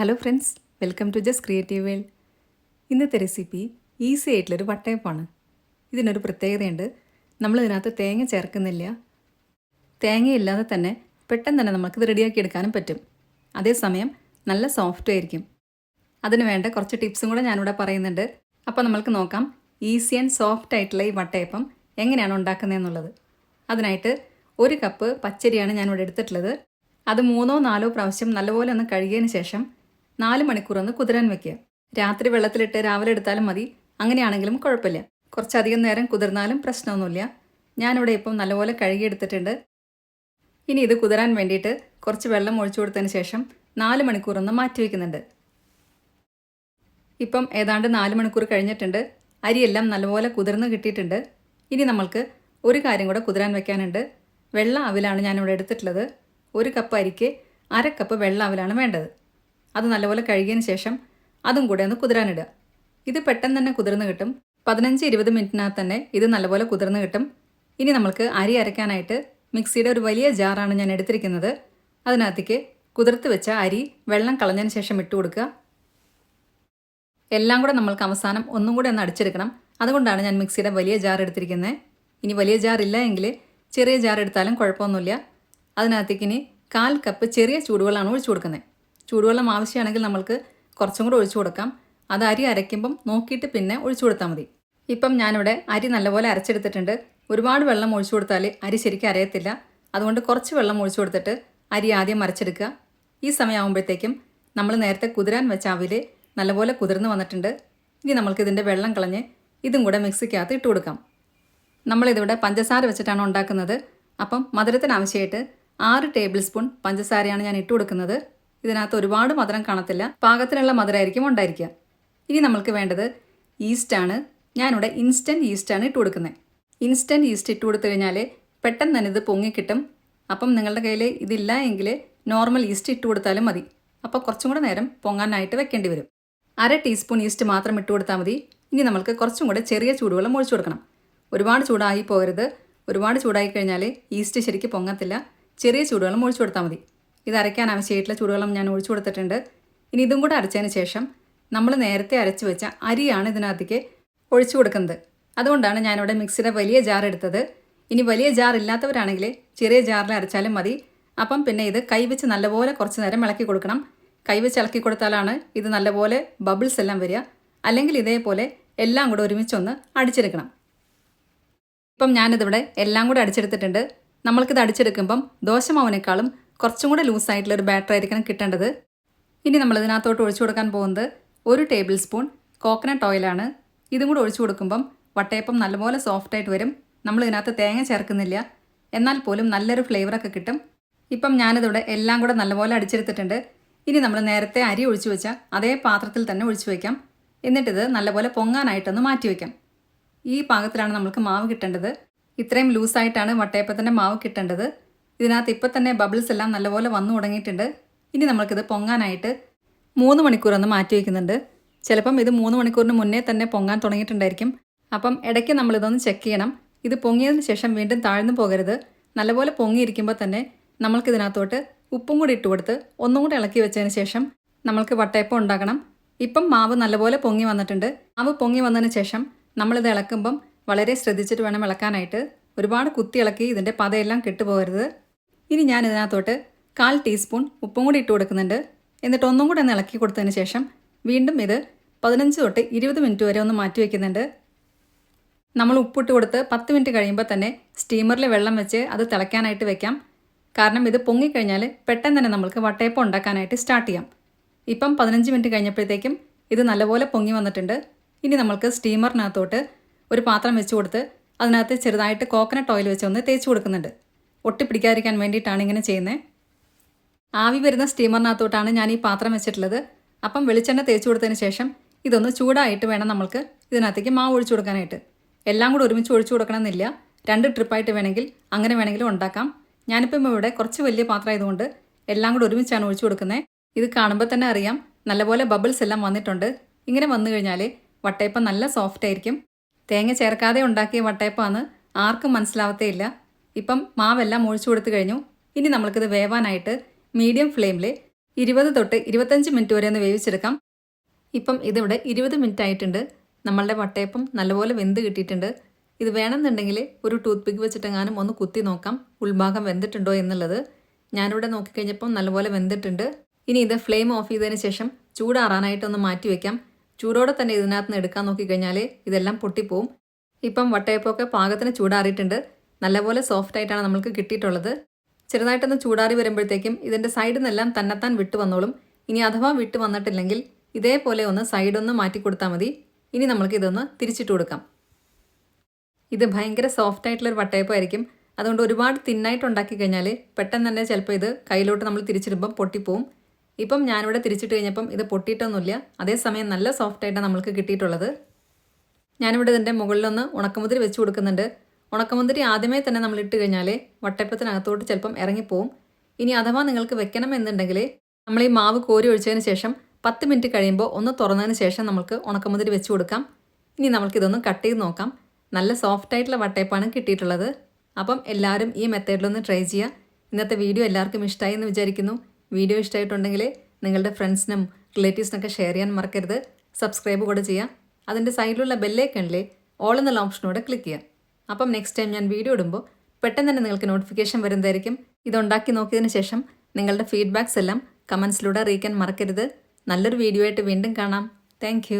Hello friends, welcome to Just Creative World. ഇന്നത്തെ recipe easy ആയിട്ടുള്ളൊരു വട്ടയപ്പമാണ്. ഇതിനൊരു പ്രത്യേകതയുണ്ട്. നമ്മൾ ഇതിനകത്ത് തേങ്ങ ചേർക്കുന്നില്ല. തേങ്ങയില്ലാതെ തന്നെ പെട്ടെന്ന് തന്നെ നമുക്കിത് റെഡിയാക്കി എടുക്കാനും പറ്റും. അതേസമയം നല്ല സോഫ്റ്റ് ആയിരിക്കും. അതിന് വേണ്ട കുറച്ച് ടിപ്സും കൂടെ ഞാനിവിടെ പറയുന്നുണ്ട്. അപ്പോൾ നമ്മൾക്ക് നോക്കാം ഈസി ആൻഡ് സോഫ്റ്റ് ആയിട്ടുള്ള ഈ വട്ടയപ്പം എങ്ങനെയാണ് ഉണ്ടാക്കുന്നതെന്നുള്ളത്. അതിനായിട്ട് 1 കപ്പ് പച്ചരിയാണ് ഞാനിവിടെ എടുത്തിട്ടുള്ളത്. അത് 3-4 പ്രാവശ്യം നല്ലപോലെ ഒന്ന് കഴുകിയതിന് ശേഷം 4 മണിക്കൂർ ഒന്ന് കുതിരാൻ വെക്കുക. രാത്രി വെള്ളത്തിലിട്ട് രാവിലെ എടുത്താലും മതി, അങ്ങനെയാണെങ്കിലും കുഴപ്പമില്ല. കുറച്ചധികം നേരം കുതിർന്നാലും പ്രശ്നമൊന്നുമില്ല. ഞാനിവിടെ ഇപ്പം നല്ലപോലെ കഴുകിയെടുത്തിട്ടുണ്ട്. ഇനി ഇത് കുതിരാൻ വേണ്ടിയിട്ട് കുറച്ച് വെള്ളം ഒഴിച്ചു കൊടുത്തതിന് ശേഷം 4 മണിക്കൂർ ഒന്ന് മാറ്റി വയ്ക്കുന്നുണ്ട്. ഇപ്പം ഏതാണ്ട് 4 മണിക്കൂർ കഴിഞ്ഞിട്ടുണ്ട്. അരിയെല്ലാം നല്ലപോലെ കുതിർന്ന് കിട്ടിയിട്ടുണ്ട്. ഇനി നമ്മൾക്ക് ഒരു കാര്യം കൂടെ കുതിരാൻ വെക്കാനുണ്ട്. വെള്ള അവിലാണ് ഞാനിവിടെ എടുത്തിട്ടുള്ളത്. 1 കപ്പ് അരിക്ക് 1/2 കപ്പ് വെള്ള അവിലാണ് വേണ്ടത്. അത് നല്ലപോലെ കഴുകിയതിന് ശേഷം അതും കൂടെ ഒന്ന് കുതിരാനിടുക. ഇത് പെട്ടെന്ന് തന്നെ കുതിർന്ന് കിട്ടും. 15-20 മിനിറ്റിനകത്ത് തന്നെ ഇത് നല്ലപോലെ കുതിർന്ന് കിട്ടും. ഇനി നമ്മൾക്ക് അരി അരയ്ക്കാനായിട്ട് മിക്സിയുടെ ഒരു വലിയ ജാറാണ് ഞാൻ എടുത്തിരിക്കുന്നത്. അതിനകത്തേക്ക് കുതിർത്ത് വെച്ച അരി വെള്ളം കളഞ്ഞതിന് ശേഷം ഇട്ട് കൊടുക്കുക. എല്ലാം കൂടെ നമ്മൾക്ക് അവസാനം ഒന്നും കൂടെ ഒന്ന് അടിച്ചെടുക്കണം. അതുകൊണ്ടാണ് ഞാൻ മിക്സിയുടെ വലിയ ജാർ എടുത്തിരിക്കുന്നത്. ഇനി വലിയ ജാർ ഇല്ല എങ്കിൽ ചെറിയ ജാർ എടുത്താലും കുഴപ്പമൊന്നുമില്ല. അതിനകത്തേക്ക് ഇനി 1/4 കപ്പ് ചെറിയ ചൂടുവെള്ളമാണ് ഒഴിച്ചു കൊടുക്കുന്നത്. ചൂടുവെള്ളം ആവശ്യമാണെങ്കിൽ നമ്മൾക്ക് കുറച്ചും കൂടെ ഒഴിച്ചു കൊടുക്കാം. അത് അരി അരയ്ക്കുമ്പം നോക്കിയിട്ട് പിന്നെ ഒഴിച്ചു കൊടുത്താൽ മതി. ഇപ്പം ഞാനിവിടെ അരി നല്ലപോലെ അരച്ചെടുത്തിട്ടുണ്ട്. ഒരുപാട് വെള്ളം ഒഴിച്ചു കൊടുത്താൽ അരി ശരിക്കും അരയത്തില്ല. അതുകൊണ്ട് കുറച്ച് വെള്ളം ഒഴിച്ചു കൊടുത്തിട്ട് അരി ആദ്യം അരച്ചെടുക്കുക. ഈ സമയമാകുമ്പോഴത്തേക്കും നമ്മൾ നേരത്തെ കുതിരാൻ വെച്ച അവിൽ നല്ലപോലെ കുതിർന്ന് വന്നിട്ടുണ്ട്. ഇനി നമ്മൾക്കിതിൻ്റെ വെള്ളം കളഞ്ഞ് ഇതും കൂടെ മിക്സിക്കകത്ത് ഇട്ട് കൊടുക്കാം. നമ്മളിതിവിടെ പഞ്ചസാര വെച്ചിട്ടാണ് ഉണ്ടാക്കുന്നത്. അപ്പം മധുരത്തിന് ആവശ്യമായിട്ട് 6 ടേബിൾ സ്പൂൺ പഞ്ചസാരയാണ് ഞാൻ ഇട്ട് കൊടുക്കുന്നത്. ഇതിനകത്ത് ഒരുപാട് മധുരം കാണത്തില്ല, പാകത്തിനുള്ള മധുരമായിരിക്കും ഉണ്ടായിരിക്കുക. ഇനി നമ്മൾക്ക് വേണ്ടത് ഈസ്റ്റാണ്. ഞാനിവിടെ ഇൻസ്റ്റൻറ്റ് ഈസ്റ്റാണ് ഇട്ട് കൊടുക്കുന്നത്. ഇൻസ്റ്റൻറ്റ് ഈസ്റ്റ് ഇട്ട് കൊടുത്തു കഴിഞ്ഞാൽ പെട്ടെന്ന് തന്നെ ഇത് പൊങ്ങിക്കിട്ടും. അപ്പം നിങ്ങളുടെ കയ്യിൽ ഇതില്ല എങ്കിൽ നോർമൽ ഈസ്റ്റ് ഇട്ട് കൊടുത്താലും മതി. അപ്പോൾ കുറച്ചും കൂടെ നേരം പൊങ്ങാനായിട്ട് വെക്കേണ്ടി വരും. 1/2 ടീസ്പൂൺ ഈസ്റ്റ് മാത്രം ഇട്ട് കൊടുത്താൽ മതി. ഇനി നമ്മൾക്ക് കുറച്ചും കൂടെ ചെറിയ ചൂടുവെള്ളം ഒഴിച്ചു കൊടുക്കണം. ഒരുപാട് ചൂടായി പോകരുത്. ഒരുപാട് ചൂടായി കഴിഞ്ഞാൽ ഈസ്റ്റ് ശരിക്കും പൊങ്ങത്തില്ല. ചെറിയ ചൂടുവെള്ളം ഒഴിച്ചു കൊടുത്താൽ മതി. ഇത് അരയ്ക്കാൻ ആവശ്യമായിട്ടുള്ള ചൂടുവെള്ളം ഞാൻ ഒഴിച്ചു കൊടുത്തിട്ടുണ്ട്. ഇനി ഇതും കൂടെ അരച്ചതിന് ശേഷം നമ്മൾ നേരത്തെ അരച്ച് വെച്ച അരിയാണ് ഇതിനകത്തേക്ക് ഒഴിച്ചു കൊടുക്കുന്നത്. അതുകൊണ്ടാണ് ഞാനിവിടെ മിക്സിയുടെ വലിയ ജാർ എടുത്തത്. ഇനി വലിയ ജാർ ഇല്ലാത്തവരാണെങ്കിൽ ചെറിയ ജാറിൽ അരച്ചാലും മതി. അപ്പം പിന്നെ ഇത് കൈവച്ച് നല്ലപോലെ കുറച്ച് നേരം ഇളക്കി കൊടുക്കണം. കൈവച്ച് ഇളക്കി കൊടുത്താലാണ് ഇത് നല്ലപോലെ ബബിൾസ് എല്ലാം വരിക. അല്ലെങ്കിൽ ഇതേപോലെ എല്ലാം കൂടെ ഒരുമിച്ചൊന്ന് അടിച്ചെടുക്കണം. ഇപ്പം ഞാനിതിവിടെ എല്ലാം കൂടെ അടിച്ചെടുത്തിട്ടുണ്ട്. നമ്മൾക്കിത് അടിച്ചെടുക്കുമ്പം ദോശമാവിനേക്കാളും കുറച്ചും കൂടെ ലൂസായിട്ടുള്ളൊരു ബാറ്റർ ആയിരിക്കണം കിട്ടേണ്ടത്. ഇനി നമ്മളിതിനകത്തോട്ട് ഒഴിച്ചു കൊടുക്കാൻ പോകുന്നത് 1 ടേബിൾ സ്പൂൺ കോക്കനട്ട് ഓയിലാണ്. ഇതും കൂടെ ഒഴിച്ചു കൊടുക്കുമ്പം വട്ടയപ്പം നല്ലപോലെ സോഫ്റ്റായിട്ട് വരും. നമ്മളിതിനകത്ത് തേങ്ങ ചേർക്കുന്നില്ല, എന്നാൽ പോലും നല്ലൊരു ഫ്ലേവറൊക്കെ കിട്ടും. ഇപ്പം ഞാനിതിവിടെ എല്ലാം കൂടെ നല്ലപോലെ അടിച്ചെടുത്തിട്ടുണ്ട്. ഇനി നമ്മൾ നേരത്തെ അരി ഒഴിച്ചു വെച്ചാൽ അതേ പാത്രത്തിൽ തന്നെ ഒഴിച്ചു വയ്ക്കാം. എന്നിട്ടിത് നല്ലപോലെ പൊങ്ങാനായിട്ടൊന്ന് മാറ്റി വയ്ക്കാം. ഈ പാകത്തിലാണ് നമ്മൾക്ക് മാവ് കിട്ടേണ്ടത്. ഇത്രയും ലൂസായിട്ടാണ് വട്ടയപ്പത്തിൻ്റെ മാവ് കിട്ടേണ്ടത്. ഇതിനകത്ത് ഇപ്പം തന്നെ ബബിൾസ് എല്ലാം നല്ലപോലെ വന്നു തുടങ്ങിയിട്ടുണ്ട്. ഇനി നമ്മൾക്കിത് പൊങ്ങാനായിട്ട് 3 മണിക്കൂർ ഒന്ന് മാറ്റി വയ്ക്കുന്നുണ്ട്. ചിലപ്പം ഇത് 3 മണിക്കൂറിന് മുന്നേ തന്നെ പൊങ്ങാൻ തുടങ്ങിയിട്ടുണ്ടായിരിക്കും. അപ്പം ഇടയ്ക്ക് നമ്മളിതൊന്ന് ചെക്ക് ചെയ്യണം. ഇത് പൊങ്ങിയതിന് ശേഷം വീണ്ടും താഴ്ന്നു പോകരുത്. നല്ലപോലെ പൊങ്ങിയിരിക്കുമ്പോൾ തന്നെ നമ്മൾക്കിതിനകത്തോട്ട് ഉപ്പും കൂടി ഇട്ട് കൊടുത്ത് ഒന്നും കൂടി ഇളക്കി വെച്ചതിന് ശേഷം നമ്മൾക്ക് വട്ടയപ്പം ഉണ്ടാക്കണം. ഇപ്പം മാവ് നല്ലപോലെ പൊങ്ങി വന്നിട്ടുണ്ട്. മാവ് പൊങ്ങി വന്നതിന് ശേഷം നമ്മളിത് ഇളക്കുമ്പം വളരെ ശ്രദ്ധിച്ചിട്ട് വേണം ഇളക്കാനായിട്ട്. ഒരുപാട് കുത്തി ഇളക്കി ഇതിൻ്റെ പതയെല്ലാം കെട്ടുപോകരുത്. ഇനി ഞാൻ ഇതിനകത്തോട്ട് 1/4 ടീസ്പൂൺ ഉപ്പും കൂടി ഇട്ട് കൊടുക്കുന്നുണ്ട്. എന്നിട്ട് ഒന്നും കൂടെ ഒന്ന് ഇളക്കി കൊടുത്തതിന് ശേഷം വീണ്ടും ഇത് 15 തൊട്ട് 20 മിനിറ്റ് വരെ ഒന്ന് മാറ്റി വയ്ക്കുന്നുണ്ട്. നമ്മൾ ഉപ്പിട്ട് കൊടുത്ത് 10 മിനിറ്റ് കഴിയുമ്പോൾ തന്നെ സ്റ്റീമറിൽ വെള്ളം വെച്ച് അത് തിളയ്ക്കാനായിട്ട് വെക്കാം. കാരണം ഇത് പൊങ്ങിക്കഴിഞ്ഞാൽ പെട്ടെന്ന് തന്നെ നമ്മൾക്ക് വട്ടയപ്പം ഉണ്ടാക്കാനായിട്ട് സ്റ്റാർട്ട് ചെയ്യാം. ഇപ്പം 15 മിനിറ്റ് കഴിഞ്ഞപ്പോഴത്തേക്കും ഇത് നല്ലപോലെ പൊങ്ങി വന്നിട്ടുണ്ട്. ഇനി നമ്മൾക്ക് സ്റ്റീമറിനകത്തോട്ട് ഒരു പാത്രം വെച്ച് കൊടുത്ത് അതിനകത്ത് ചെറുതായിട്ട് കോക്കനട്ട് ഓയിൽ വെച്ച് ഒന്ന് തേച്ച് കൊടുക്കുന്നുണ്ട്. ഒട്ടിപ്പിടിക്കാതിരിക്കാൻ വേണ്ടിയിട്ടാണ് ഇങ്ങനെ ചെയ്യുന്നത്. ആവി വരുന്ന സ്റ്റീമറിനകത്തോട്ടാണ് ഞാൻ ഈ പാത്രം വെച്ചിട്ടുള്ളത്. അപ്പം വെളിച്ചെണ്ണ തേച്ച് കൊടുത്തതിന് ശേഷം ഇതൊന്ന് ചൂടായിട്ട് വേണം നമ്മൾക്ക് ഇതിനകത്തേക്ക് മാവ് ഒഴിച്ചു കൊടുക്കാനായിട്ട്. എല്ലാം കൂടെ ഒരുമിച്ച് ഒഴിച്ചു കൊടുക്കണമെന്നില്ല. 2 ട്രിപ്പായിട്ട് വേണമെങ്കിൽ അങ്ങനെ വേണമെങ്കിലും ഉണ്ടാക്കാം. ഞാനിപ്പം ഇവിടെ കുറച്ച് വലിയ പാത്രം ആയതുകൊണ്ട് എല്ലാം കൂടെ ഒരുമിച്ചാണ് ഒഴിച്ചു കൊടുക്കുന്നത്. ഇത് കാണുമ്പോൾ തന്നെ അറിയാം നല്ലപോലെ ബബിൾസ് എല്ലാം വന്നിട്ടുണ്ട്. ഇങ്ങനെ വന്നു കഴിഞ്ഞാൽ വട്ടയപ്പം നല്ല സോഫ്റ്റ് ആയിരിക്കും. തേങ്ങ ചേർക്കാതെ ഉണ്ടാക്കിയ വട്ടയപ്പമാണ്, ആർക്കും മനസ്സിലാവത്തേയില്ല. ഇപ്പം മാവെല്ലാം ഒഴിച്ചു കൊടുത്തു കഴിഞ്ഞു. ഇനി നമ്മൾക്കിത് വേവാനായിട്ട് മീഡിയം ഫ്ലെയിമിൽ 20 തൊട്ട് 25 മിനിറ്റ് വരെ ഒന്ന് വേവിച്ചെടുക്കാം. ഇപ്പം ഇതിവിടെ 20 മിനിറ്റ് ആയിട്ടുണ്ട്. നമ്മളുടെ വട്ടയപ്പം നല്ലപോലെ വെന്ത് കിട്ടിയിട്ടുണ്ട്. ഇത് വേണമെന്നുണ്ടെങ്കിൽ ഒരു ടൂത്ത് പിക്ക് വെച്ചിട്ടെങ്ങാനും ഒന്ന് കുത്തി നോക്കാം ഉൾഭാഗം വെന്തിട്ടുണ്ടോ എന്നുള്ളത്. ഞാനിവിടെ നോക്കിക്കഴിഞ്ഞപ്പം നല്ലപോലെ വെന്തിട്ടുണ്ട്. ഇനി ഇത് ഫ്ലെയിം ഓഫ് ചെയ്തതിന് ശേഷം ചൂടാറാനായിട്ടൊന്ന് മാറ്റി വയ്ക്കാം. ചൂടോടെ തന്നെ ഇതിനകത്ത് നിന്ന് എടുക്കാൻ നോക്കിക്കഴിഞ്ഞാൽ ഇതെല്ലാം പൊട്ടിപ്പോവും. ഇപ്പം വട്ടയപ്പമൊക്കെ പാകത്തിന് ചൂടാറിയിട്ടുണ്ട്. നല്ലപോലെ സോഫ്റ്റായിട്ടാണ് നമ്മൾക്ക് കിട്ടിയിട്ടുള്ളത്. ചെറുതായിട്ടൊന്ന് ചൂടാറി വരുമ്പോഴത്തേക്കും ഇതിൻ്റെ സൈഡിൽ നിന്നെല്ലാം തന്നെത്താൻ വിട്ട് വന്നോളും. ഇനി അഥവാ വിട്ട് വന്നിട്ടില്ലെങ്കിൽ ഇതേപോലെ ഒന്ന് സൈഡൊന്ന് മാറ്റി കൊടുത്താൽ മതി. ഇനി നമ്മൾക്ക് ഇതൊന്ന് തിരിച്ചിട്ട് കൊടുക്കാം. ഇത് ഭയങ്കര സോഫ്റ്റായിട്ടുള്ളൊരു വട്ടയപ്പമായിരിക്കും. അതുകൊണ്ട് ഒരുപാട് തിന്നായിട്ട് ഉണ്ടാക്കി കഴിഞ്ഞാൽ പെട്ടെന്ന് തന്നെ ചിലപ്പോൾ ഇത് കയ്യിലോട്ട് നമ്മൾ തിരിച്ചിടുമ്പം പൊട്ടിപ്പോവും. ഇപ്പം ഞാനിവിടെ തിരിച്ചിട്ട് കഴിഞ്ഞപ്പം ഇത് പൊട്ടിയിട്ടൊന്നുമില്ല. അതേസമയം നല്ല സോഫ്റ്റായിട്ടാണ് നമ്മൾക്ക് കിട്ടിയിട്ടുള്ളത്. ഞാനിവിടെ ഇതിൻ്റെ മുകളിലൊന്ന് ഉണക്കമുന്തിരി വെച്ച് കൊടുക്കുന്നുണ്ട്. ഉണക്കമുന്തിരി ആദ്യമേ തന്നെ നമ്മൾ ഇട്ട് കഴിഞ്ഞാൽ വട്ടയപ്പത്തിനകത്തോട്ട് ചിലപ്പം ഇറങ്ങിപ്പോവും. ഇനി അഥവാ നിങ്ങൾക്ക് വെക്കണമെന്നുണ്ടെങ്കിൽ നമ്മൾ ഈ മാവ് കോരി ഒഴിച്ചതിന് ശേഷം 10 മിനിറ്റ് കഴിയുമ്പോൾ ഒന്ന് തുറന്നതിന് ശേഷം നമുക്ക് ഉണക്കമുന്തിരി വെച്ച് കൊടുക്കാം. ഇനി നമ്മൾക്കിതൊന്ന് കട്ട് ചെയ്ത് നോക്കാം. നല്ല സോഫ്റ്റായിട്ടുള്ള വട്ടയപ്പാണ് കിട്ടിയിട്ടുള്ളത്. അപ്പം എല്ലാവരും ഈ മെത്തേഡിലൊന്ന് ട്രൈ ചെയ്യുക. ഇന്നത്തെ വീഡിയോ എല്ലാവർക്കും ഇഷ്ടമായി എന്ന് വിചാരിക്കുന്നു. വീഡിയോ ഇഷ്ടമായിട്ടുണ്ടെങ്കിൽ നിങ്ങളുടെ ഫ്രണ്ട്സിനും റിലേറ്റീവ്സിനൊക്കെ ഷെയർ ചെയ്യാൻ മറക്കരുത്. സബ്സ്ക്രൈബ് കൂടെ ചെയ്യുക. അതിൻ്റെ സൈഡിലുള്ള ബെല്ലൈക്കണിലെ ഓൾ എന്നുള്ള ഓപ്ഷനോടെ ക്ലിക്ക് ചെയ്യുക. അപ്പം നെക്സ്റ്റ് ടൈം ഞാൻ വീഡിയോ ഇടുമ്പോൾ പെട്ടെന്ന് തന്നെ നിങ്ങൾക്ക് നോട്ടിഫിക്കേഷൻ വരുന്നതായിരിക്കും. ഇതുണ്ടാക്കി നോക്കിയതിന് ശേഷം നിങ്ങളുടെ ഫീഡ്ബാക്സ് എല്ലാം കമൻസിലൂടെ അറിയിക്കാൻ മറക്കരുത്. നല്ലൊരു വീഡിയോ ആയിട്ട് വീണ്ടും കാണാം. താങ്ക്